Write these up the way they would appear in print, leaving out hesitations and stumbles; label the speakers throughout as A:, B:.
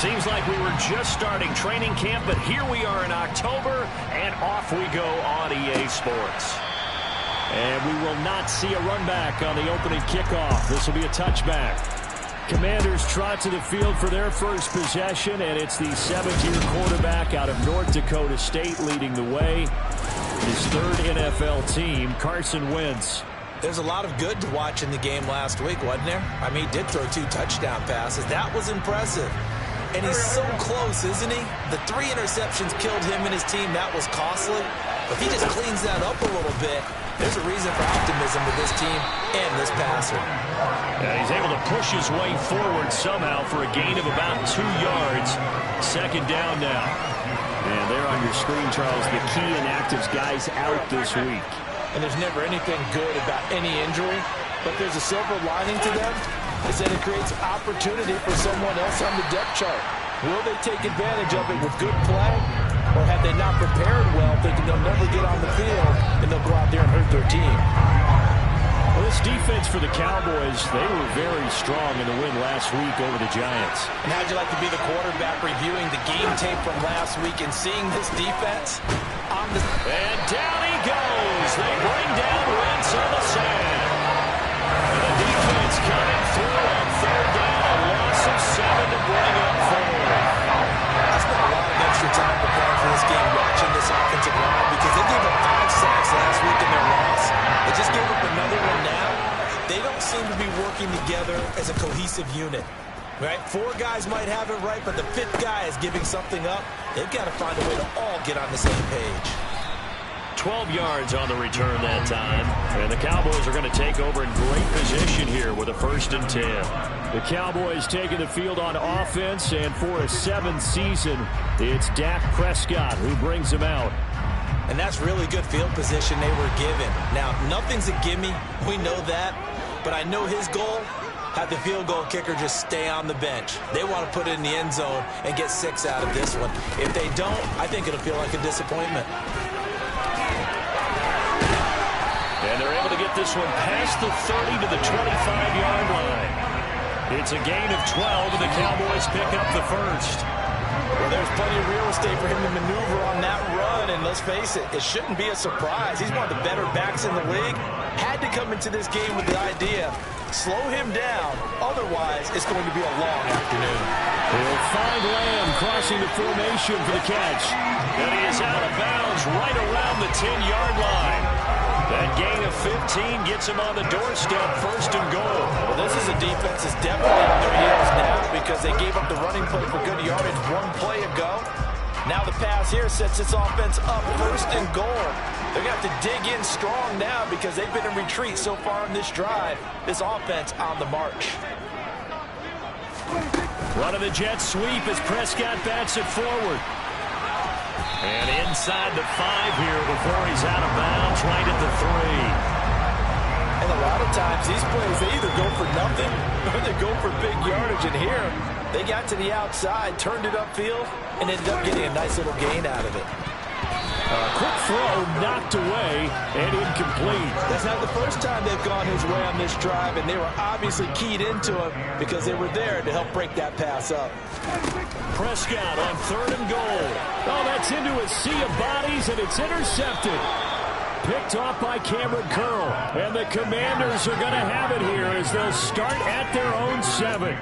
A: Seems like we were just starting training camp, but here we are in October, and off we go on EA Sports. And we will not see a run back on the opening kickoff. This will be a touchback. Commanders trot to the field for their first possession, and it's the seventh-year quarterback out of North Dakota State leading the way. His third NFL team, Carson Wentz.
B: There's a lot of good to watch in the game last week, wasn't there? I mean, he did throw 2 touchdown passes. That was impressive. And he's so close, isn't he? The 3 interceptions killed him and his team. That was costly. But if he just cleans that up a little bit, there's a reason for optimism with this team and this passer.
A: Yeah, he's able to push his way forward somehow for a gain of about 2 yards. Second down now. And there on your screen, Charles, the key inactives guys out this week.
B: And there's never anything good about any injury, but there's a silver lining to them. Is that it creates opportunity for someone else on the depth chart. Will they take advantage of it with good play, or have they not prepared well, thinking they'll never get on the field, and they'll go out there and hurt their team?
A: Well, this defense for the Cowboys, they were very strong in the win last week over the Giants.
B: And how'd you like to be the quarterback reviewing the game tape from last week and seeing this defense on the...
A: And down he goes. They bring down Wentz on the sand. And the defense coming through on third down. A loss of 7 to bring up 4.
B: I spent a lot of extra time preparing for this game watching this offensive line because they gave up 5 sacks last week in their loss. They just gave up another one now. They don't seem to be working together as a cohesive unit. Right? 4 guys might have it right, but the 5th guy is giving something up. They've got to find a way to all get on the same page.
A: 12 yards on the return that time. And the Cowboys are going to take over in great position here with a 1st and 10. The Cowboys taking the field on offense, and for a 7th season, it's Dak Prescott who brings them out.
B: And that's really good field position they were given. Now, nothing's a gimme. We know that. But I know his goal, have the field goal kicker just stay on the bench. They want to put it in the end zone and get 6 out of this one. If they don't, I think it'll feel like a disappointment.
A: And they're able to get this one past the 30 to the 25-yard line. It's a gain of 12, and the Cowboys pick up the 1st.
B: Well, there's plenty of real estate for him to maneuver on that run, and let's face it, it shouldn't be a surprise. He's one of the better backs in the league. Had to come into this game with the idea, slow him down, otherwise it's going to be a long afternoon.
A: He'll find Lamb crossing the formation for the catch. And he is out of bounds right around the 10-yard line. That gain of 15 gets him on the doorstep, 1st and goal.
B: Well, this is a defense that's definitely on their heels now because they gave up the running play for good yardage 1 play ago. Now the pass here sets this offense up, 1st and goal. They're going to have to dig in strong now because they've been in retreat so far in this drive. This offense on the march.
A: Run of the jet sweep as Prescott bats it forward. And inside the 5 here before he's out of bounds, right at the 3.
B: And a lot of times these plays, they either go for nothing or they go for big yardage. And here, they got to the outside, turned it upfield, and ended up getting a nice little gain out of it.
A: Quick throw knocked away and incomplete.
B: That's not the first time they've gone his way on this drive, and they were obviously keyed into him because they were there to help break that pass up.
A: Prescott on 3rd and goal. Oh, that's into a sea of bodies, and it's intercepted. Picked off by Cameron Curl. And the Commanders are going to have it here as they'll start at their own 7.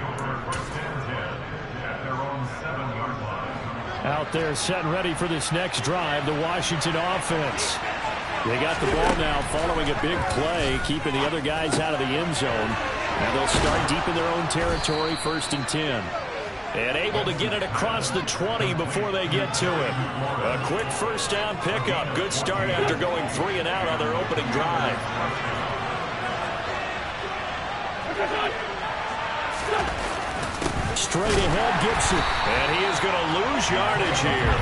A: Out there set and ready for this next drive, the Washington offense. They got the ball now following a big play, keeping the other guys out of the end zone. And they'll start deep in their own territory, 1st and 10. And able to get it across the 20 before they get to it. A quick 1st down pickup. Good start after going 3 and out on their opening drive. Straight ahead, Gibson. And he is going to lose yardage here.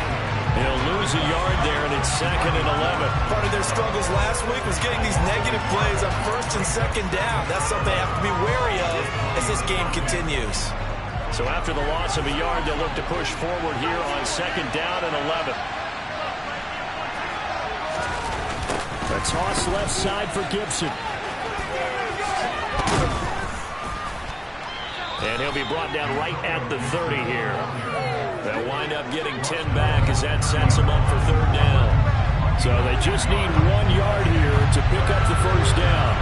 A: He'll lose a yard there, and it's 2nd and 11.
B: Part of their struggles last week was getting these negative plays on 1st and 2nd down. That's something they have to be wary of as this game continues.
A: So after the loss of a yard, they'll look to push forward here on 2nd down and 11. A toss left side for Gibson. And he'll be brought down right at the 30 here. They'll wind up getting 10 back as that sets them up for third down. So they just need 1 yard here to pick up the first down.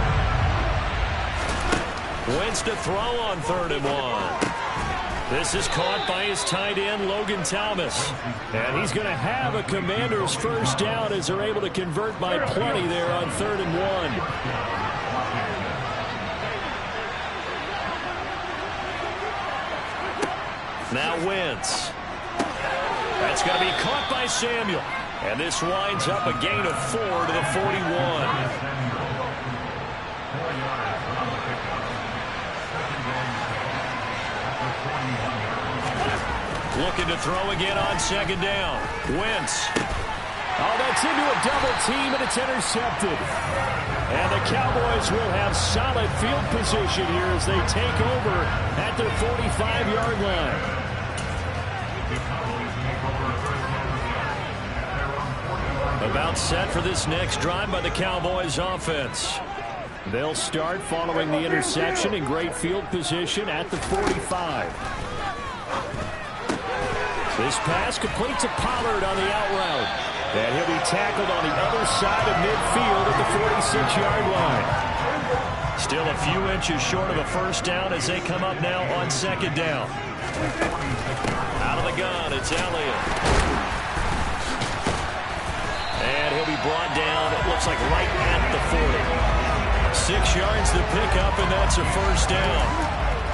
A: Wentz to throw on 3rd and 1. This is caught by his tight end, Logan Thomas. And he's going to have a Commanders first down as they're able to convert by plenty there on 3rd and 1. Now Wentz. That's going to be caught by Samuel. And this winds up a gain of 4 to the 41. Looking to throw again on 2nd down. Wentz. Oh, that's into a double team, and it's intercepted. And the Cowboys will have solid field position here as they take over at their 45-yard line. About set for this next drive by the Cowboys offense. They'll start following the interception in great field position at the 45. This pass complete to Pollard on the out route. And he'll be tackled on the other side of midfield at the 46-yard line. Still a few inches short of a first down as they come up now on 2nd down. Out of the gun, it's Elliott. And he'll be brought down, it looks like right at the 40. 6 yards to pick up, and that's a first down.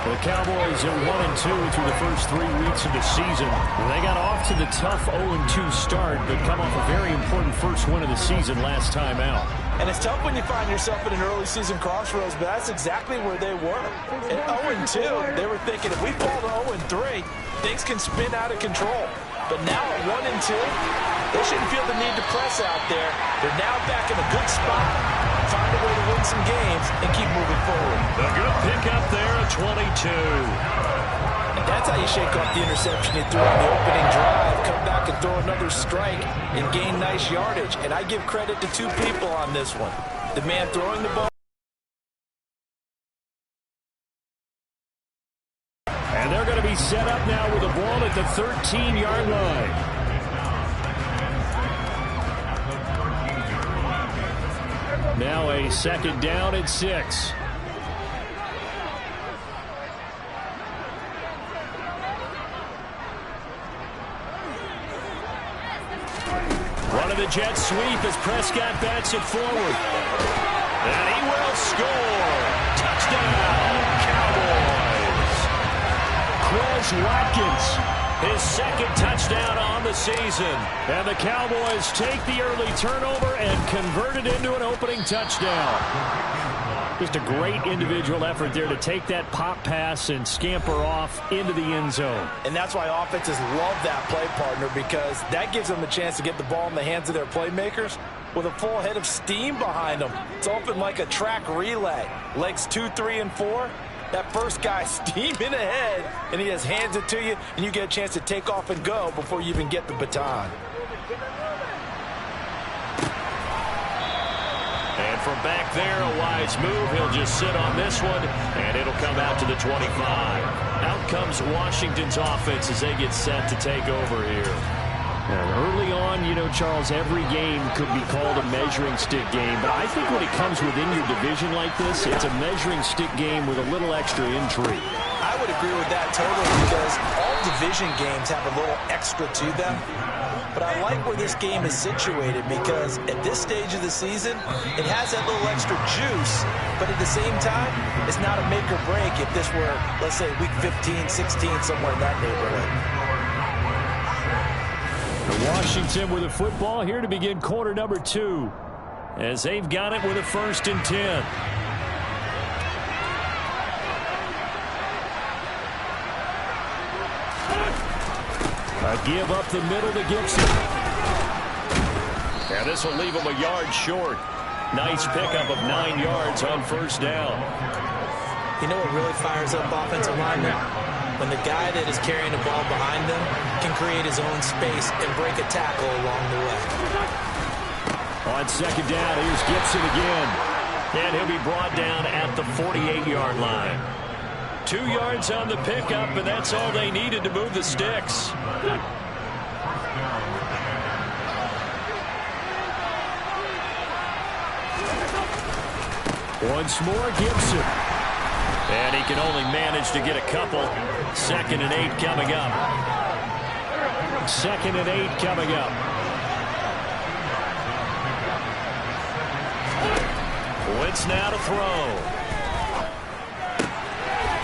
A: The Cowboys are 1-2 through the first 3 weeks of the season. They got off to the tough 0-2 start, but come off a very important first win of the season last time out.
B: And it's tough when you find yourself in an early season crossroads, but that's exactly where they were. At 0-2, they were thinking if we fall to 0-3, things can spin out of control. But now at 1-2, they shouldn't feel the need to press out there. They're now back in a good spot, find a way to win some games, and keep moving forward.
A: A good pickup there at 22.
B: And that's how you shake off the interception you threw on the opening drive, come back and throw another strike and gain nice yardage. And I give credit to 2 people on this one. The man throwing the ball.
A: And they're going to be set up now with the ball at the 13-yard line. Now a 2nd down and 6. One of the Jets sweep as Prescott bats it forward. And he will score. Touchdown, Cowboys. Quez Watkins, his 2nd touchdown on the season. And the Cowboys take the early turnover and convert it into an opening touchdown. Just a great individual effort there to take that pop pass and scamper off into the end zone.
B: And that's why offenses love that play partner, because that gives them a chance to get the ball in the hands of their playmakers with a full head of steam behind them. It's often like a track relay. Legs 2, 3, and 4. That first guy steaming ahead, and he just hands it to you, and you get a chance to take off and go before you even get the baton.
A: And from back there, a wise move. He'll just sit on this one, and it'll come out to the 25. Out comes Washington's offense as they get set to take over here. And early on, you know, Charles, every game could be called a measuring stick game. But I think when it comes within your division like this, it's a measuring stick game with a little extra intrigue.
B: I would agree with that totally, because all division games have a little extra to them. But I like where this game is situated, because at this stage of the season, it has that little extra juice. But at the same time, it's not a make or break if this were, let's say, week 15, 16, somewhere in that neighborhood.
A: Washington with the football here to begin quarter number 2, as they've got it with a 1st and 10. A give up the middle to Gibson. And this will leave him a yard short. Nice pickup of 9 yards on 1st down.
C: You know what really fires up offensive linemen? When the guy that is carrying the ball behind them can create his own space and break a tackle along the way.
A: On 2nd down, here's Gibson again. And he'll be brought down at the 48-yard line. 2 yards on the pickup, and that's all they needed to move the sticks. Once more, Gibson. And he can only manage to get a couple. 2nd and 8 coming up. 2nd and 8 coming up. Wentz now to throw.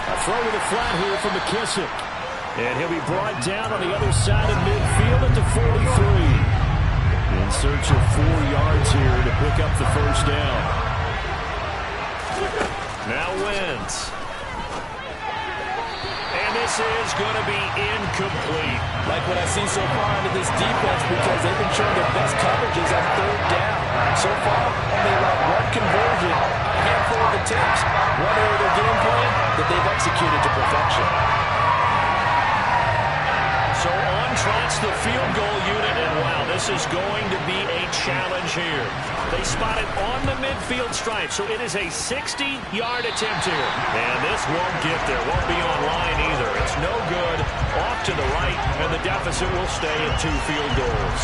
A: A throw to the flat here from McKissick. And he'll be brought down on the other side of midfield at the 43. In search of 4 yards here to pick up the first down. Now Wentz. And this is going to be incomplete.
C: Like what I've seen so far into this defense, because they've been showing their best coverages on 3rd down. So far, only allowed 1 conversion, a handful of attempts. One area of their game plan that they've executed to perfection.
A: So on trots the field goal unit, and wow, this is going to be a challenge here. They spot it on the midfield stripe, so it is a 60-yard attempt here. And this won't get there, won't be on line either. It's no good, off to the right, and the deficit will stay at 2 field goals.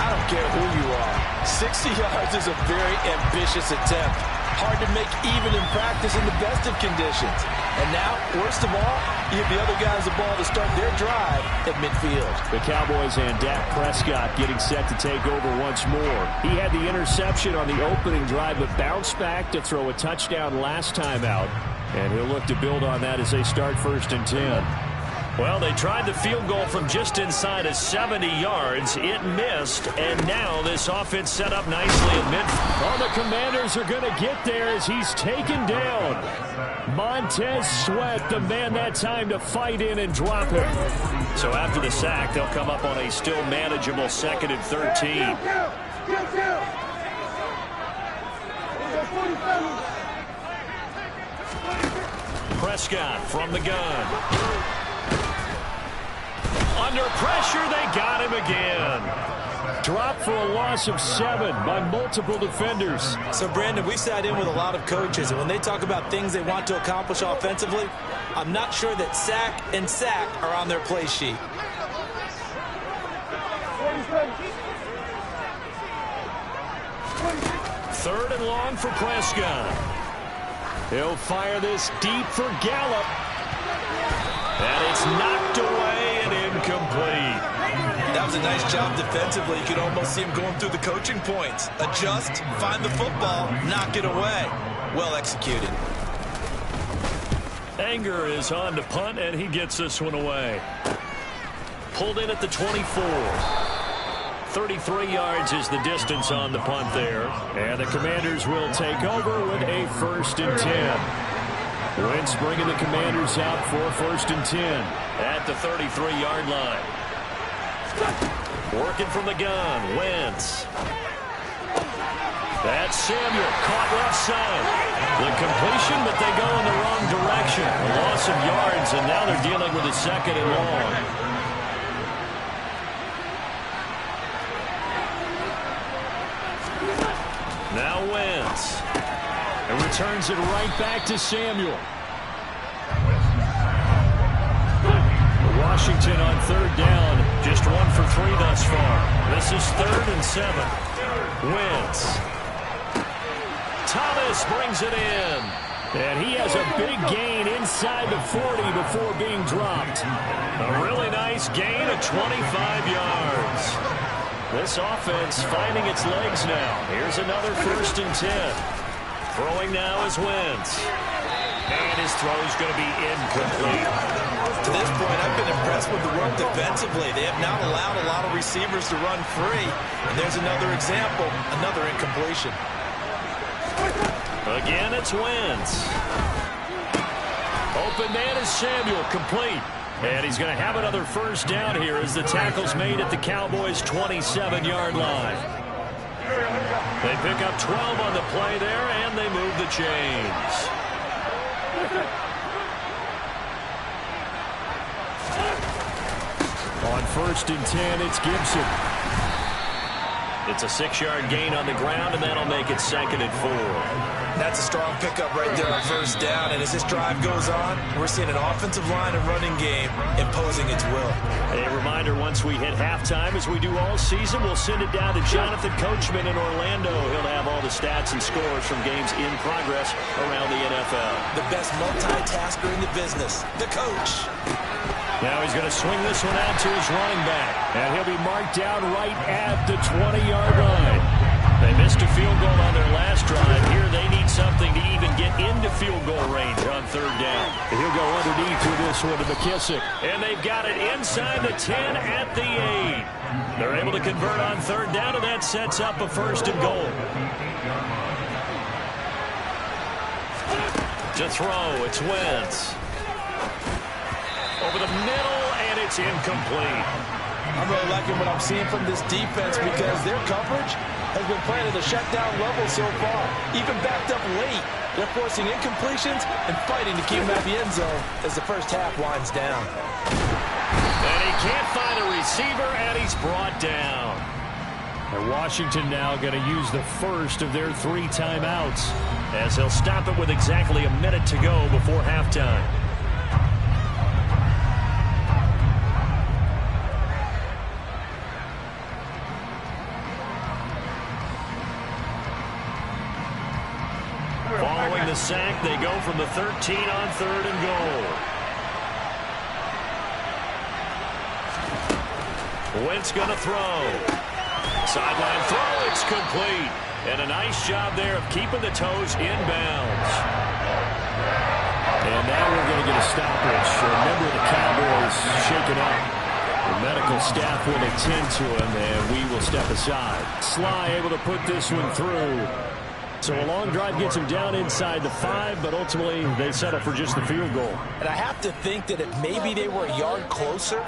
B: I don't care who you are. 60 yards is a very ambitious attempt. Hard to make even in practice in the best of conditions. And now, worst of all, you give the other guys the ball to start their drive at midfield.
A: The Cowboys and Dak Prescott getting set to take over once more. He had the interception on the opening drive, but bounced back to throw a touchdown last time out. And he'll look to build on that as they start 1st and 10. Well, they tried the field goal from just inside of 70 yards. It missed, and now this offense set up nicely at midfield. Oh, the Commanders are going to get there as he's taken down. Montez Sweat, the man that time to fight in and drop him. So after the sack, they'll come up on a still manageable 2nd and 13. Prescott from the gun. Under pressure, they got him again. Dropped for a loss of 7 by multiple defenders.
C: So, Brandon, we've sat in with a lot of coaches, and when they talk about things they want to accomplish offensively, I'm not sure that sack and sack are on their play sheet.
A: Third and long for Prescott. He'll fire this deep for Gallup. And it's knocked away and incomplete.
B: That was a nice job defensively. You could almost see him going through the coaching points. Adjust, find the football, knock it away. Well executed.
A: Anger is on to punt, and he gets this one away. Pulled in at the 24. 33 yards is the distance on the punt there. And the Commanders will take over with a 1st and 10. Wentz bringing the Commanders out for 1st and 10 at the 33-yard line. Working from the gun, Wentz. That's Samuel, caught left side. The completion, but they go in the wrong direction. A loss of yards, and now they're dealing with a 2nd and long. Now Wentz. And returns it right back to Samuel. Washington on 3rd down. Just 1 for 3 thus far. This is 3rd and 7. Wentz. Thomas brings it in. And he has a big gain inside the 40 before being dropped. A really nice gain of 25 yards. This offense finding its legs now. Here's another 1st and 10. Throwing now is Wentz. And his throw is going to be incomplete.
B: To this point, I've been impressed with the work defensively. They have not allowed a lot of receivers to run free. And there's another example, another incompletion.
A: Again, it's Wentz. Open man is Samuel, complete. And he's going to have another 1st down here as the tackle's made at the Cowboys' 27-yard line. They pick up 12 on the play there, and they move the chains. On 1st and 10, it's Gibson. It's a 6-yard gain on the ground, and that'll make it 2nd and 4.
B: That's a strong pickup right there on first down. And as this drive goes on, we're seeing an offensive line and running game imposing its will.
A: A reminder, once we hit halftime, as we do all season, we'll send it down to Jonathan Coachman in Orlando. He'll have all the stats and scores from games in progress around the NFL.
B: The best multitasker in the business, the coach.
A: Now he's going to swing this one out to his running back. And he'll be marked down right at the 20-yard line. They missed a field goal on their last drive. Here they need something to even get into field goal range on 3rd down. He'll go underneath with this one to McKissick. And they've got it inside the 10 at the 8. They're able to convert on 3rd down, and that sets up a 1st and goal. To throw, it's Wentz. Over the middle, and it's incomplete.
C: I'm really liking what I'm seeing from this defense because their coverage has been playing at a shutdown level so far. Even backed up late, they're forcing incompletions and fighting to keep them at the end zone as the first half winds down.
A: And he can't find a receiver, and he's brought down. And Washington now going to use the first of their 3 timeouts as they'll stop it with exactly a minute to go before halftime. Following the sack, they go from the 13 on 3rd and goal. Wentz going to throw. Sideline throw, it's complete. And a nice job there of keeping the toes inbounds. And now we're going to get a stoppage. A member of the Cowboys shaken up. The medical staff will attend to him, and we will step aside. Sly able to put this one through. So a long drive gets him down inside the 5, but ultimately they settle for just the field goal.
C: And I have to think that if maybe they were a yard closer,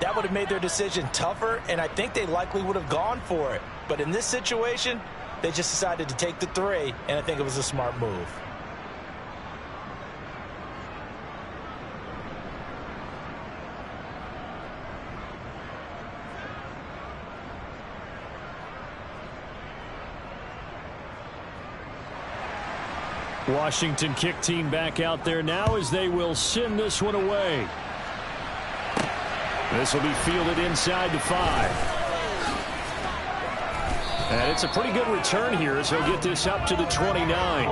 C: that would have made their decision tougher, and I think they likely would have gone for it. But in this situation, they just decided to take the 3, and I think it was a smart move.
A: Washington kick team back out there now as they will send this one away. This will be fielded inside the 5. And it's a pretty good return here as he'll get this up to the 29.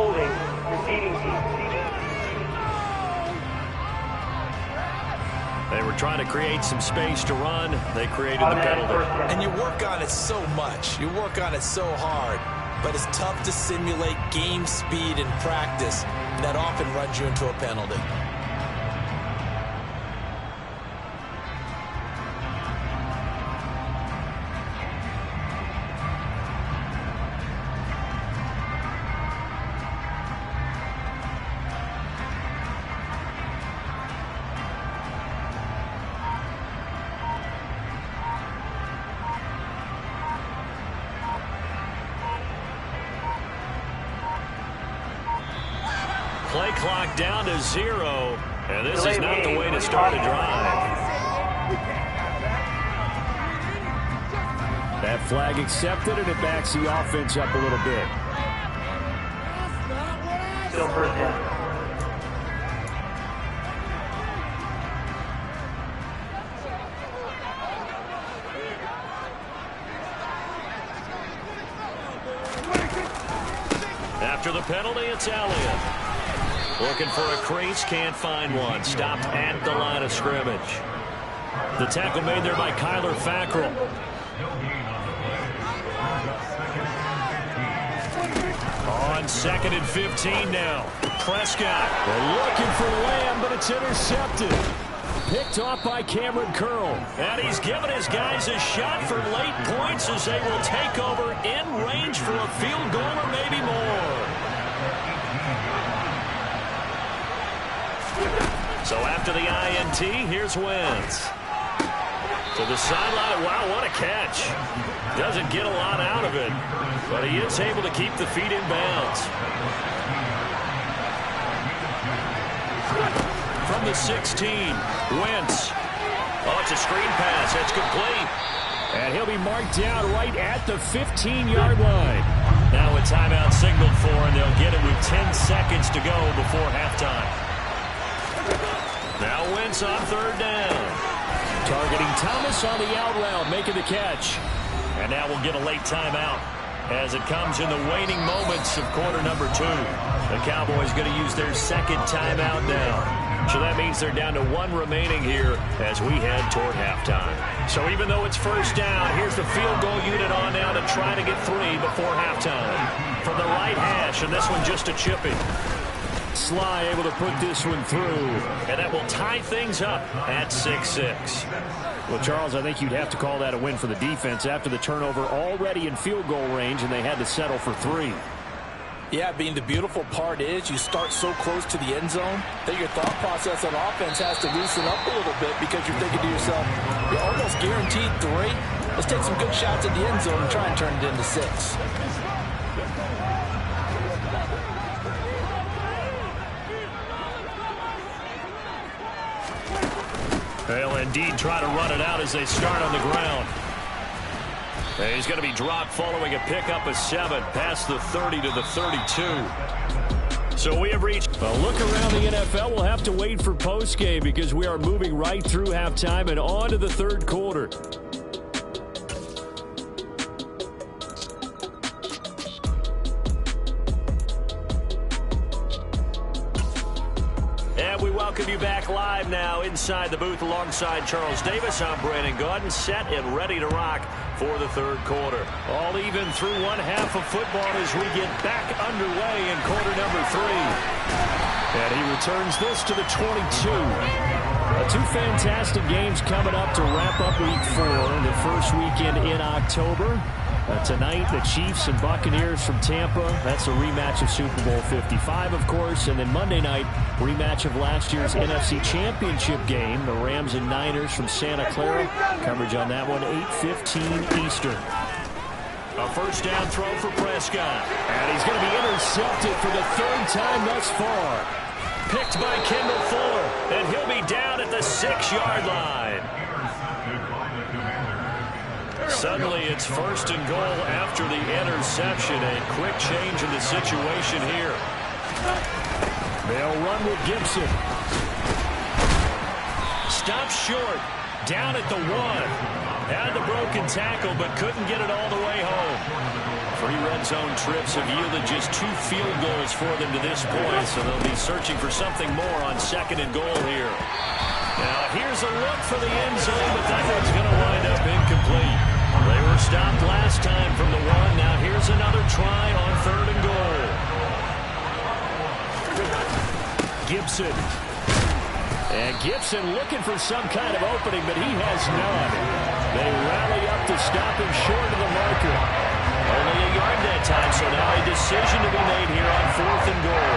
A: They were trying to create some space to run. They created the penalty.
B: And you work on it so much. You work on it so hard. But it's tough to simulate game speed in practice. That often runs you into a penalty.
A: Play clock down to 0, and this is not the way to start a drive. That flag accepted, and it backs the offense up a little bit.
D: Still 1st down.
A: After the penalty, it's Elliott. Looking for a crease, can't find one. Stopped at the line of scrimmage. The tackle made there by Kyler Fackrell. On 2nd and 15 now. Prescott. They're looking for Lamb, but it's intercepted. Picked off by Cameron Curl. And he's given his guys a shot for late points as they will take over in range for a field goal or maybe more. So after the INT, here's Wentz. To the sideline. Wow, what a catch. Doesn't get a lot out of it, but he is able to keep the feet in bounds. From the 16, Wentz. Oh, it's a screen pass. It's complete. And he'll be marked down right at the 15-yard line. Now a timeout signaled for, and they'll get it with 10 seconds to go before halftime. Now Wentz on third down. Targeting Thomas on the out route, making the catch. And now we'll get a late timeout as it comes in the waning moments of quarter number 2. The Cowboys going to use their second timeout now. So that means they're down to 1 remaining here as we head toward halftime. So even though it's first down, here's the field goal unit on now to try to get 3 before halftime. From the right hash, and this one just a chipping. Sly able to put this one through, and that will tie things up at 6-6. Well, Charles, I think you'd have to call that a win for the defense after the turnover already in field goal range, and they had to settle for 3.
C: Yeah, Bean, the beautiful part is you start so close to the end zone that your thought process on offense has to loosen up a little bit because you're thinking to yourself, you're almost guaranteed 3. Let's take some good shots at the end zone and try and turn it into 6.
A: They'll indeed try to run it out as they start on the ground. And he's going to be dropped following a pickup of 7 past the 30 to the 32. So we have reached a look around the NFL. We'll have to wait for postgame because we are moving right through halftime and on to the third quarter. We welcome you back live now inside the booth alongside Charles Davis. I'm Brandon Gaudin, set and ready to rock for the third quarter. All even through one half of football as we get back underway in quarter number 3. And he returns this to the 22. 2 fantastic games coming up to wrap up week 4, the first weekend in October. Tonight, the Chiefs and Buccaneers from Tampa. That's a rematch of Super Bowl 55, of course. And then Monday night, rematch of last year's NFC Championship game, the Rams and Niners from Santa Clara. Coverage on that one, 8:15 Eastern. A first down throw for Prescott. And he's going to be intercepted for the 3rd time thus far. Picked by Kendall Fuller. And he'll be down at the 6-yard line. Suddenly, it's first and goal after the interception. A quick change in the situation here. They'll run with Gibson. Stops short. Down at the 1. Had the broken tackle, but couldn't get it all the way home. 3 red zone trips have yielded just 2 field goals for them to this point, so they'll be searching for something more on 2nd and goal here. Now, here's a look for the end zone, but that one's going to wind up incomplete. They were stopped last time from the 1. Now here's another try on 3rd and goal. Gibson. And Gibson looking for some kind of opening, but he has none. They rally up to stop him short of the marker. Only a yard that time, so now a decision to be made here on 4th and goal.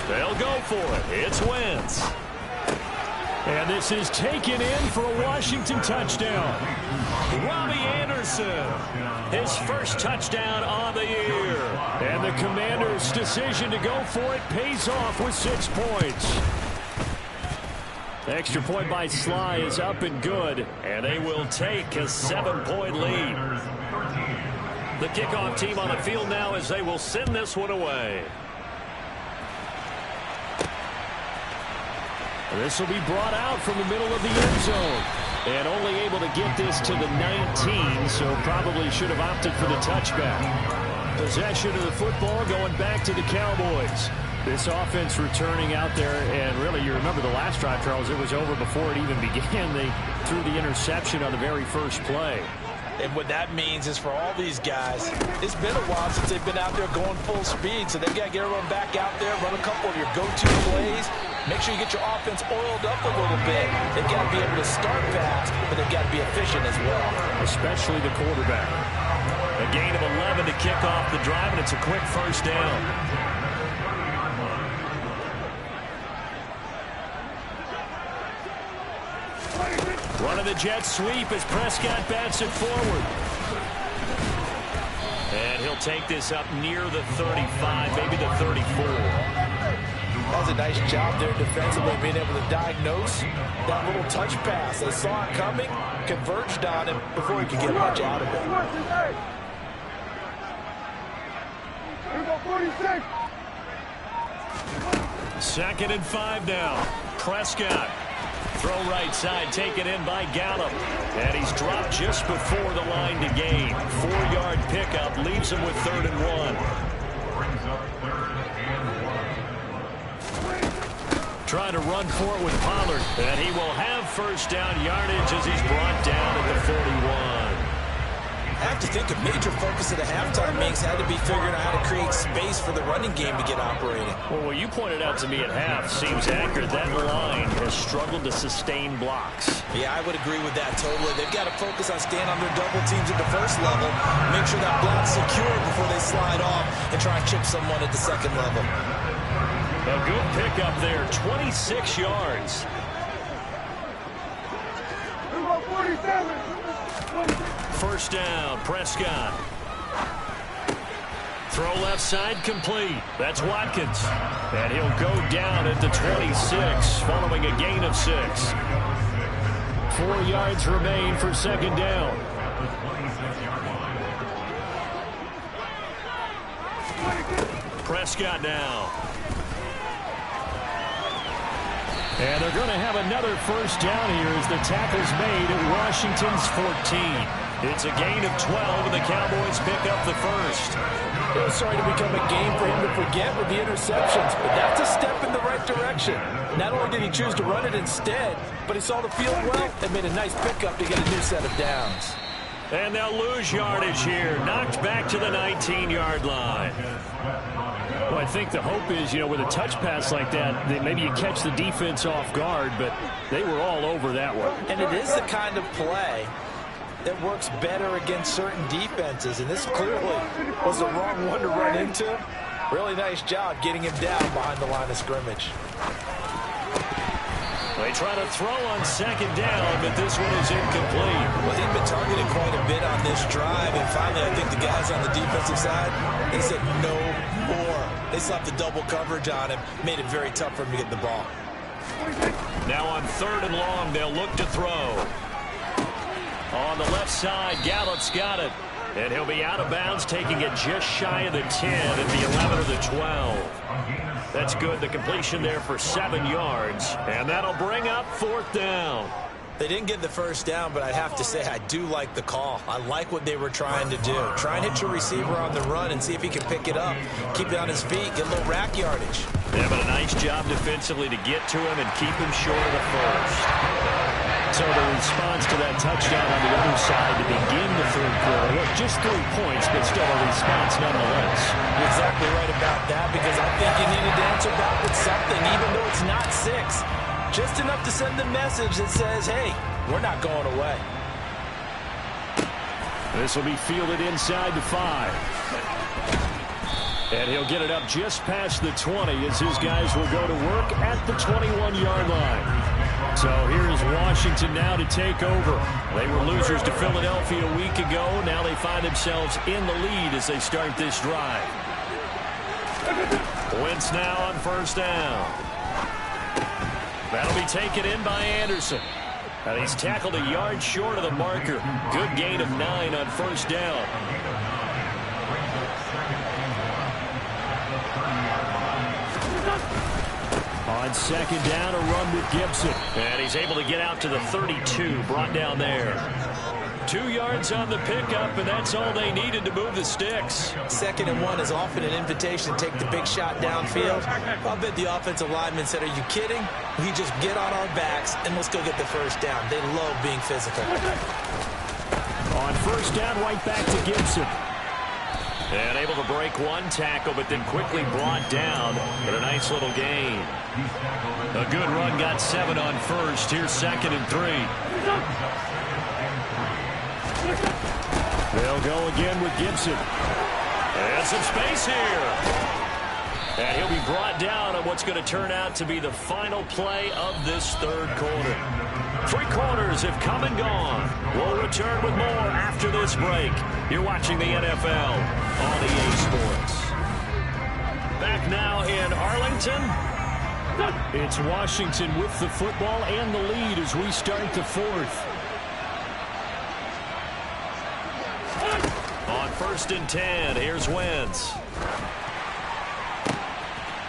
A: They'll go for it. It's Wentz. And this is taken in for a Washington touchdown. Robbie Anderson, his first touchdown on the year. And the Commanders' decision to go for it pays off with 6 points. The extra point by Sly is up and good, and they will take a 7-point lead. The kickoff team on the field now as they will send this one away. This will be brought out from the middle of the end zone. And only able to get this to the 19, so probably should have opted for the touchback. Possession of the football going back to the Cowboys. This offense returning out there, and really, you remember the last drive, Charles, it was over before it even began. They threw the interception on the very first play.
C: And what that means is for all these guys, it's been a while since they've been out there going full speed, so they've got to get everyone back out there, run a couple of your go-to plays. Make sure you get your offense oiled up a little bit. They've got to be able to start fast, but they've got to be efficient as well. Especially the quarterback.
A: A gain of 11 to kick off the drive, and it's a quick first down. Running the jet sweep as Prescott bats it forward. And he'll take this up near the 35, maybe the 34.
C: That was a nice job there defensively, being able to diagnose that little touch pass. They saw it coming, converged on him before he could get much out of it.
A: Second and 5 now. Prescott. Throw right side, taken in by Gallup. And he's dropped just before the line to gain. 4-yard pickup leaves him with 3rd and 1. Trying to run for it with Pollard. And he will have first down yardage as he's brought down at the 41.
B: I have to think a major focus of the halftime meetings had to be figuring out how to create space for the running game to get operating.
A: Well, what you pointed out to me at half seems accurate. That line has struggled to sustain blocks.
B: Yeah, I would agree with that totally. They've got to focus on staying on their double teams at the first level, make sure that block's secure before they slide off and try and chip someone at the second level.
A: A good pickup there, 26 yards. First down, Prescott. Throw left side complete. That's Watkins. And he'll go down at the 26 following a gain of 6. 4 yards remain for second down. Prescott now. And they're going to have another first down here as the tackle's made at Washington's 14. It's a gain of 12, and the Cowboys pick up the first.
C: It was starting to become a game for him to forget with the interceptions, but that's a step in the right direction. Not only did he choose to run it instead, but he saw the field well and made a nice pickup to get a new set of downs.
A: And they'll lose yardage here, knocked back to the 19-yard line. Well, I think the hope is, with a touch pass like that, that maybe you catch the defense off guard, but they were all over that one.
C: And it is the kind of play that works better against certain defenses, and this clearly was the wrong one to run into. Really nice job getting him down behind the line of scrimmage.
A: They try to throw on second down, but this one is incomplete.
B: Well, he'd been targeted quite a bit on this drive, and finally I think the guys on the defensive side, they said no more. They slapped the double coverage on him, made it very tough for him to get the ball.
A: Now on 3rd and long, they'll look to throw. On the left side, Gallup's got it. And he'll be out of bounds, taking it just shy of the 10 at the 11 or the 12. That's good. The completion there for 7 yards. And that'll bring up 4th down.
B: They didn't get the first down, but I have to say I do like the call. I like what they were trying to do. Try and hit your receiver on the run and see if he can pick it up. Keep it on his feet, get a little rack yardage.
A: Yeah, but a nice job defensively to get to him and keep him short of the first. So the response to that touchdown on the other side to begin the 3rd quarter was just 3 points, but still a response nonetheless.
C: You're exactly right about that, because I think you needed to answer back with something, even though it's not 6. Just enough to send the message that says, hey, we're not going away.
A: This will be fielded inside the 5. And he'll get it up just past the 20 as his guys will go to work at the 21-yard line. So here's Washington now to take over. They were losers to Philadelphia a week ago. Now they find themselves in the lead as they start this drive. Wentz now on first down. That'll be taken in by Anderson. And he's tackled a yard short of the marker. Good gain of 9 on first down. On second down, a run with Gibson. And he's able to get out to the 32, brought down there. 2 yards on the pickup, and that's all they needed to move the sticks.
B: 2nd and 1 is often an invitation to take the big shot downfield. I'll bet the offensive lineman said, are you kidding? We just get on our backs, and let's go get the first down. They love being physical.
A: On first down, right back to Gibson. And able to break one tackle, but then quickly brought down. But a nice little gain. A good run, got 7 on first. Here's 2nd and 3. They'll go again with Gibson. And some space here. And he'll be brought down on what's going to turn out to be the final play of this 3rd quarter. 3 quarters have come and gone. We'll return with more after this break. You're watching the NFL on EA Sports. Back now in Arlington. It's Washington with the football and the lead as we start the fourth. On 1st and 10, here's Wentz.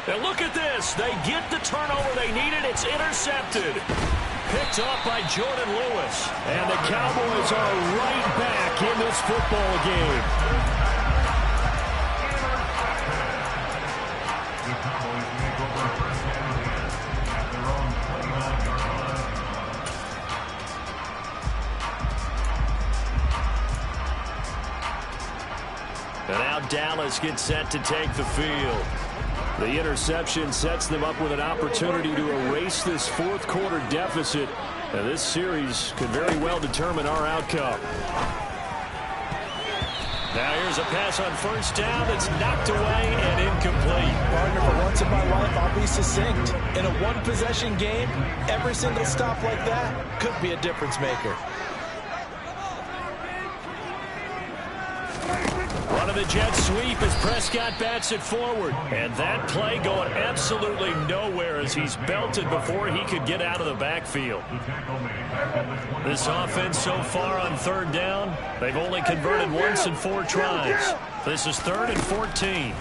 A: And look at this. They get the turnover they needed. It's intercepted. Picked off by Jordan Lewis. And the Cowboys are right back in this football game. And now Dallas gets set to take the field. The interception sets them up with an opportunity to erase this fourth quarter deficit. And this series could very well determine our outcome. Now here's a pass on 1st down that's knocked away and incomplete.
C: Partner, for once in my life, I'll be succinct. In a one-possession game, every single stop like that could be a difference maker.
A: Run of the jet sweep as Prescott bats it forward. And that play going absolutely nowhere as he's belted before he could get out of the backfield. This offense so far on 3rd down, they've only converted once in 4 tries. This is 3rd and 14.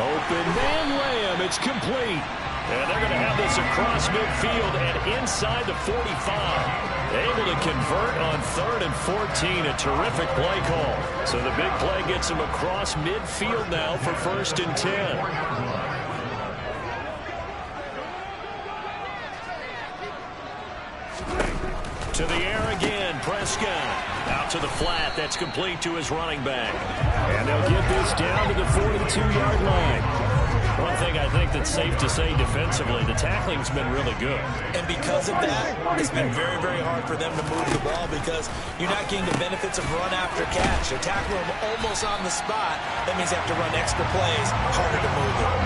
A: Open man Lamb, it's complete. And they're going to have this across midfield and inside the 45. Able to convert on 3rd and 14. A terrific play call. So the big play gets him across midfield now for 1st and 10. To the air again, Prescott. Out to the flat, that's complete to his running back. And they'll get this down to the 42-yard line. One thing I think that's safe to say defensively, the tackling's been really good.
B: And because of that, it's been very, very hard for them to move the ball because you're not getting the benefits of run after catch. They're tackling them almost on the spot. That means they have to run extra plays, harder to move them.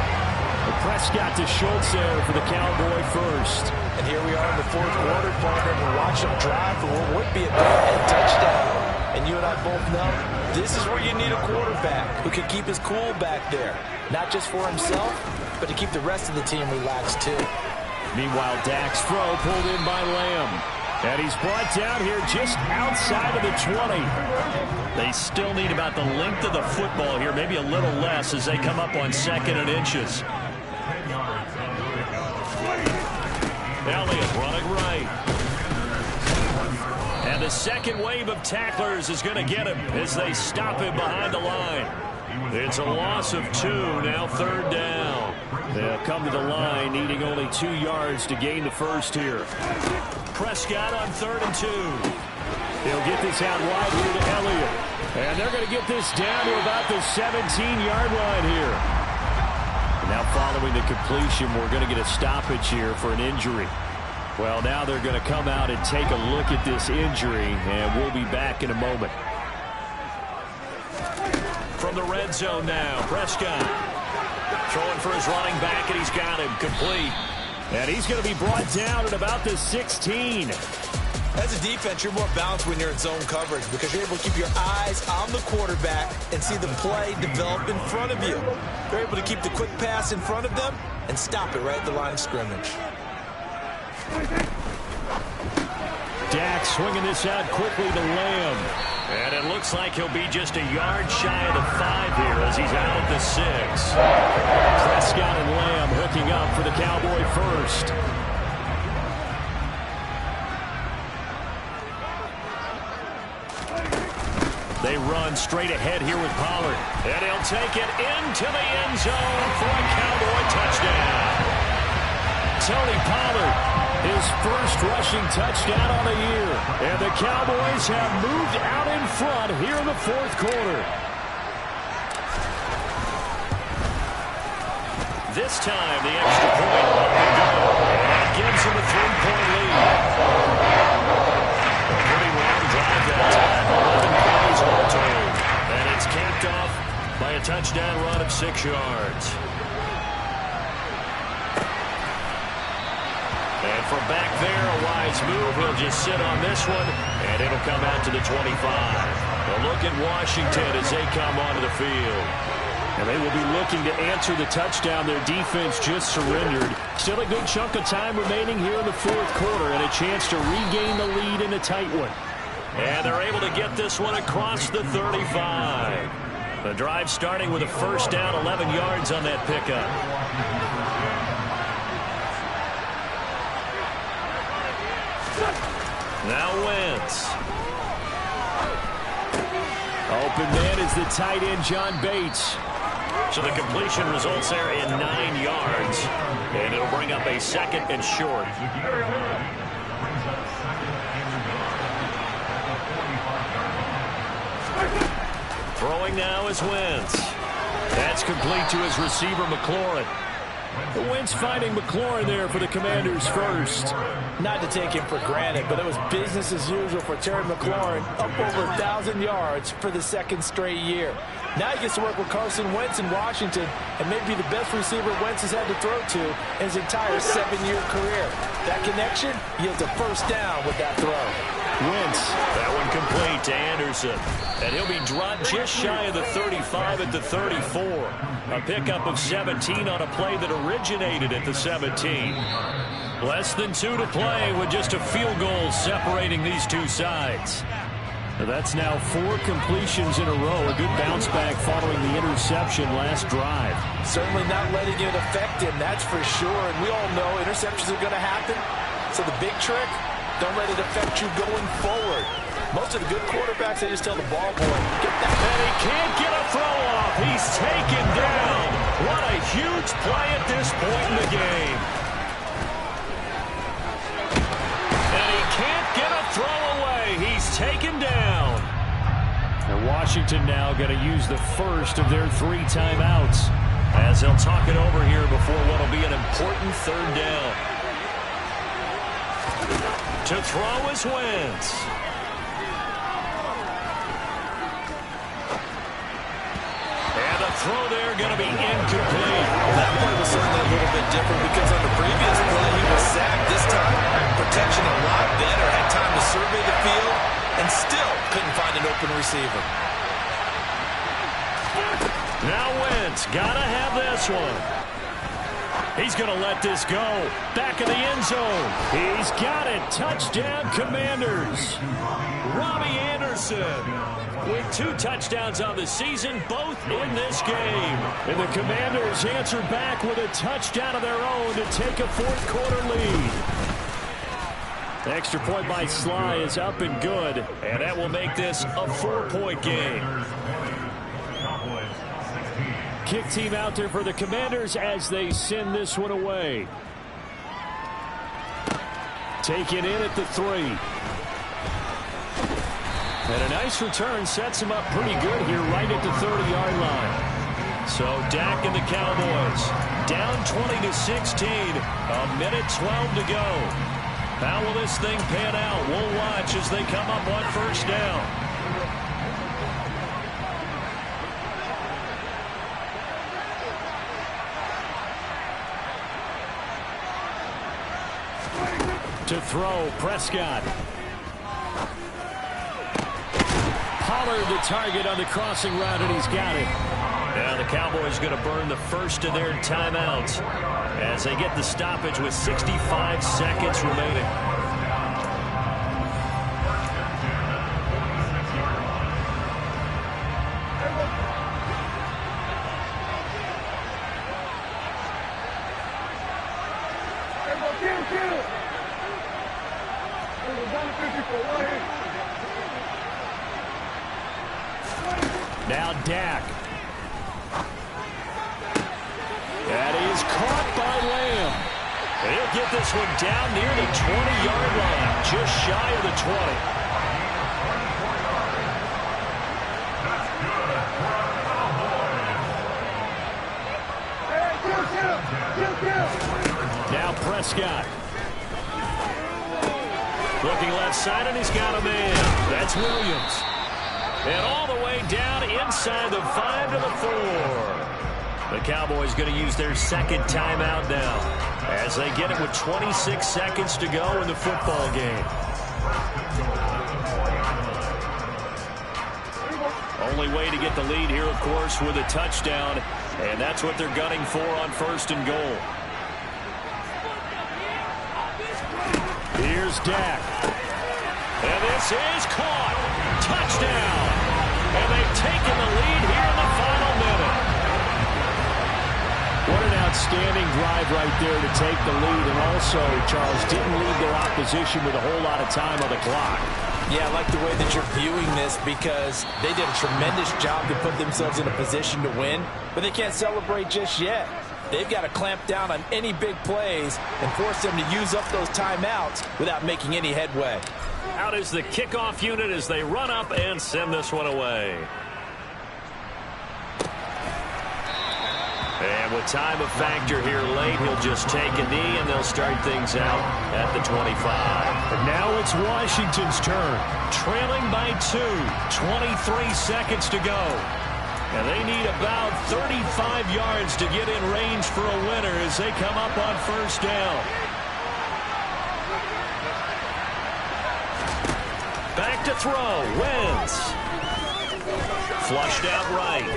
A: Prescott to Schultz there for the Cowboy first.
C: And here we are in the 4th quarter, partner. We're watching them drive for what would be a go-ahead touchdown. And you and I both know this is where you need a quarterback who can keep his cool back there. Not just for himself, but to keep the rest of the team relaxed too.
A: Meanwhile, Dak's throw pulled in by Lamb. And he's brought down here just outside of the 20. They still need about the length of the football here, maybe a little less as they come up on 2nd and inches. Elliott running right. And the second wave of tacklers is going to get him as they stop him behind the line. It's a loss of 2, now 3rd down. They'll come to the line needing only 2 yards to gain the first here. Prescott on 3rd and 2. He'll get this out wide here to Elliott. And they're going to get this down to about the 17-yard line here. Now following the completion, we're going to get a stoppage here for an injury. Well, now they're going to come out and take a look at this injury, and we'll be back in a moment. From the red zone now, Prescott throwing for his running back, and he's got him complete. And he's going to be brought down at about the 16.
B: As a defense, you're more balanced when you're in zone coverage because you're able to keep your eyes on the quarterback and see the play develop in front of you. You're able to keep the quick pass in front of them and stop it right at the line of scrimmage.
A: Dak swinging this out quickly to Lamb. And it looks like he'll be just a yard shy of the 5 here as he's out at the 6. Prescott and Lamb hooking up for the Cowboy first. They run straight ahead here with Pollard. And he'll take it into the end zone for a Cowboy touchdown. Tony Pollard, his first rushing touchdown on the year. And the Cowboys have moved out in front here in the 4th quarter. This time, the extra point up and go. And that gives him a 3-point lead. A pretty long drive that time. 11 plays all told. And it's capped off by a touchdown run of 6 yards. And from back there, a wise move. He'll just sit on this one, and it'll come out to the 25. A look at Washington as they come onto the field. And they will be looking to answer the touchdown their defense just surrendered. Still a good chunk of time remaining here in the fourth quarter and a chance to regain the lead in a tight one. And they're able to get this one across the 35. The drive starting with a first down, 11 yards on that pickup. Now Wentz. Open man is the tight end, John Bates. So the completion results there in 9 yards. And it'll bring up a second and short. Throwing now is Wentz. That's complete to his receiver, McLaurin. Wentz finding McLaurin there for the Commanders first.
C: Not to take him for granted, but it was business as usual for Terry McLaurin, up over 1,000 yards for the second straight year. Now he gets to work with Carson Wentz in Washington and may be the best receiver Wentz has had to throw to in his entire 7-year career. That connection yields a first down with that throw.
A: Wentz. That one complete to Anderson. And he'll be dropped just shy of the 35 at the 34. A pickup of 17 on a play that originated at the 17. Less than 2 to play with just a field goal separating these two sides. That's now 4 completions in a row. A good bounce back following the interception last drive.
C: Certainly not letting it affect him, that's for sure. And we all know interceptions are going to happen. So the big trick, don't let it affect you going forward. Most of the good quarterbacks, they just tell the ball boy, get that.
A: And he can't get a throw off. He's taken down. What a huge play at this point in the game. And he can't get a throw away. He's taken down. And Washington now going to use the first of their 3 timeouts as they'll talk it over here before what will be an important third down. To throw is Wentz. And the throw there going to be incomplete.
B: That play was certainly a little bit different because on the previous play he was sacked. This time, protection a lot better. Had time to survey the field and still couldn't find an open receiver.
A: Now Wentz got to have this one. He's going to let this go. Back in the end zone. He's got it. Touchdown, Commanders. Robbie Anderson with 2 touchdowns on the season, both in this game. And the Commanders answer back with a touchdown of their own to take a fourth quarter lead. The extra point by Sly is up and good, and that will make this a 4-point game. Kick team out there for the Commanders as they send this one away. Taken in at the 3. And a nice return sets him up pretty good here right at the 30-yard line. So Dak and the Cowboys down 20-16. A minute 12 to go. How will this thing pan out? We'll watch as they come up on first down. To throw, Prescott. Pollard the target on the crossing route, and he's got it. Now the Cowboys going to burn the first of their timeouts as they get the stoppage with 65 seconds remaining. Now Dak. That is caught by Lamb. He'll get this one down near the 20-yard line, just shy of the 20. Now Prescott. Looking left side, and he's got a man. That's Williams. And all the way down inside the 5 to the 4. The Cowboys going to use their second timeout now as they get it with 26 seconds to go in the football game. Only way to get the lead here, of course, with a touchdown, and that's what they're gunning for on 1st and goal. Here's Dak. And this is caught. Touchdown. And they've taken the lead here in the final minute. What an outstanding drive right there to take the lead. And also, Charles, didn't leave their opposition with a whole lot of time on the clock.
C: Yeah, I like the way that you're viewing this because they did a tremendous job to put themselves in a position to win, but they can't celebrate just yet. They've got to clamp down on any big plays and force them to use up those timeouts without making any headway.
A: Out is the kickoff unit as they run up and send this one away. And with time a factor here late, he'll just take a knee and they'll start things out at the 25.
D: And now it's Washington's turn.
A: Trailing by 2, 23 seconds to go. And they need about 35 yards to get in range for a winner as they come up on 1st down. Back to throw. Wentz. Flushed out right.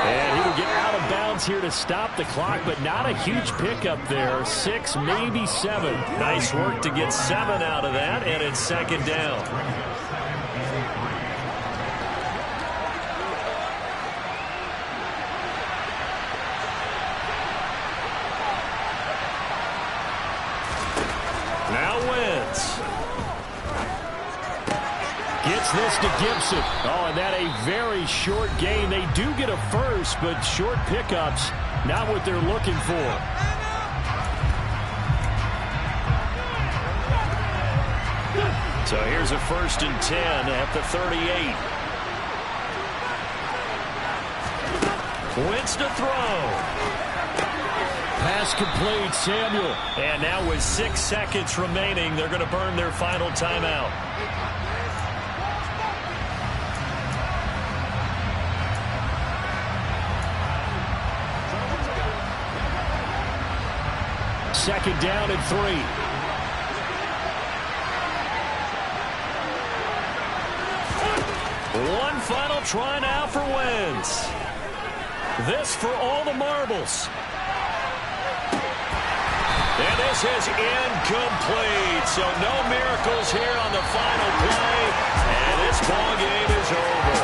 A: And he will get out of bounds here to stop the clock, but not a huge pickup there. 6, maybe 7. Nice work to get 7 out of that, and it's 2nd down. Now Wentz. Gets this to Gibson. Oh, and that a very short gain. They do get a first, but short pickups, not what they're looking for. So here's a 1st and 10 at the 38. Wentz to throw. Pass complete, Samuel. And now with 6 seconds remaining, they're going to burn their final timeout. Second down and 3. One final try now for Wentz. This for all the marbles. And this is incomplete. So no miracles here on the final play. And this ball game is over.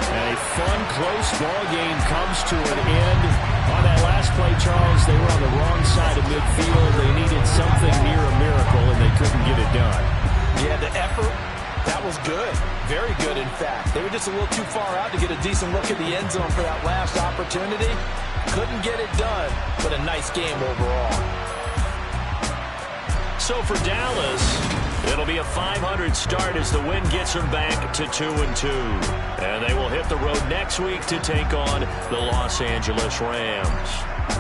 A: And a fun, close ball game comes to an end. On that last play, Charles, they were on the wrong side of midfield. They needed something near a miracle, and they couldn't get it done.
C: Yeah, the effort, that was good. Very good, in fact. They were just a little too far out to get a decent look at the end zone for that last opportunity. Couldn't get it done, but a nice game overall.
A: So for Dallas, it'll be a 500 start as the win gets them back to 2-2. And they will hit the road next week to take on the Los Angeles Rams.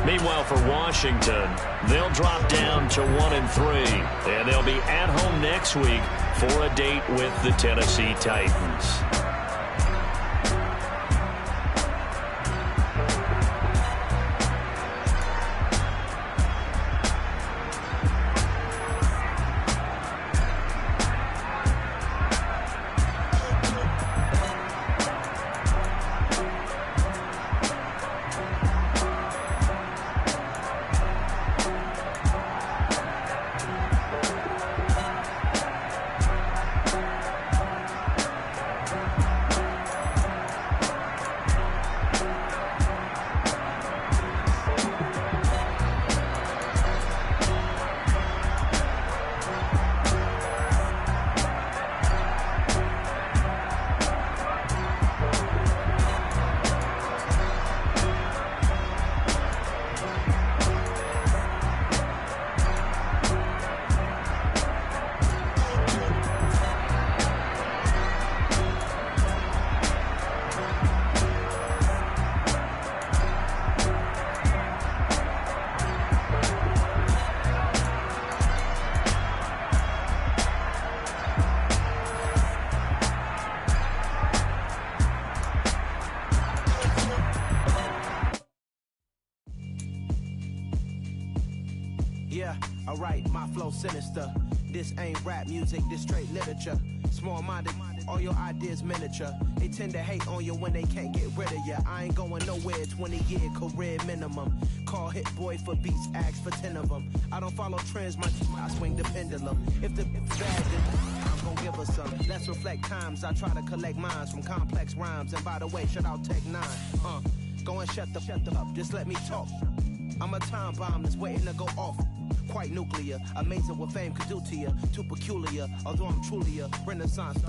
A: Meanwhile, for Washington, they'll drop down to 1-3. And they'll be at home next week for a date with the Tennessee Titans.
E: Yeah, alright, my flow sinister. This ain't rap music, this straight literature. Small-minded All your ideas miniature. They tend to hate on you when they can't get rid of you. I ain't going nowhere, 20-year career minimum. Call Hit Boy for beats, ask for 10 of them. I don't follow trends, I swing the pendulum. If the bad, then I'm gon' give her some. Let's reflect times. I try to collect minds from complex rhymes. And by the way, shout out Tech 9. Go and shut the up. Just let me talk. I'm a time bomb that's waiting to go off. Quite nuclear, amazing what fame could do to you. Too peculiar, although I'm truly a Renaissance star.